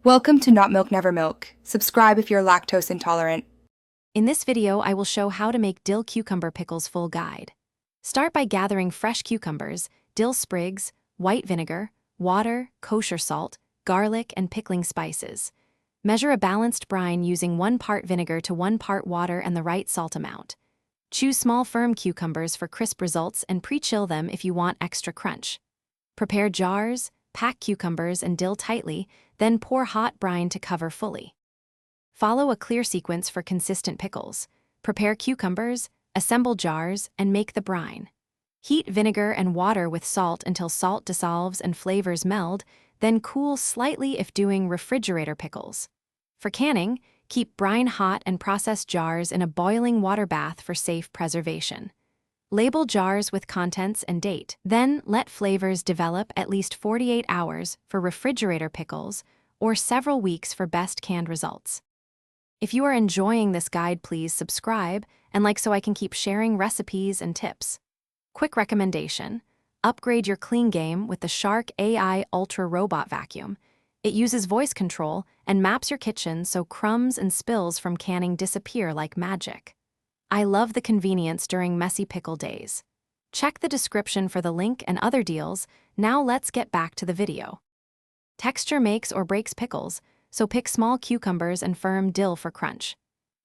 Welcome to Not Milk Never Milk. Subscribe if you're lactose intolerant. In this video, I will show how to make dill cucumber pickles full guide. Start by gathering fresh cucumbers, dill sprigs, white vinegar, water, kosher salt, garlic, and pickling spices. Measure a balanced brine using 1 part vinegar to 1 part water and the right salt amount. Choose small firm cucumbers for crisp results and pre-chill them if you want extra crunch. Prepare jars, pack cucumbers and dill tightly, then pour hot brine to cover fully. Follow a clear sequence for consistent pickles. Prepare cucumbers, assemble jars, and make the brine. Heat vinegar and water with salt until salt dissolves and flavors meld, then cool slightly if doing refrigerator pickles. For canning, keep brine hot and process jars in a boiling water bath for safe preservation. Label jars with contents and date. Then let flavors develop at least 48 hours for refrigerator pickles or several weeks for best canned results. If you are enjoying this guide, please subscribe and like so I can keep sharing recipes and tips. Quick recommendation: upgrade your clean game with the Shark AI Ultra Robot Vacuum. It uses voice control and maps your kitchen so crumbs and spills from canning disappear like magic. I love the convenience during messy pickle days. Check the description for the link and other deals. Now let's get back to the video. Texture makes or breaks pickles, so pick small cucumbers and firm dill for crunch.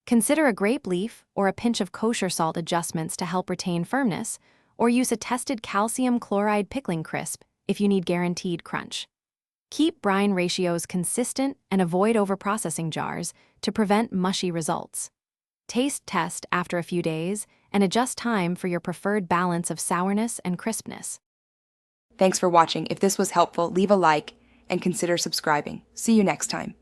Consider a grape leaf or a pinch of kosher salt adjustments to help retain firmness, or use a tested calcium chloride pickling crisp if you need guaranteed crunch. Keep brine ratios consistent and avoid overprocessing jars to prevent mushy results. Taste test after a few days and adjust time for your preferred balance of sourness and crispness. Thanks for watching. If this was helpful, leave a like and consider subscribing. See you next time.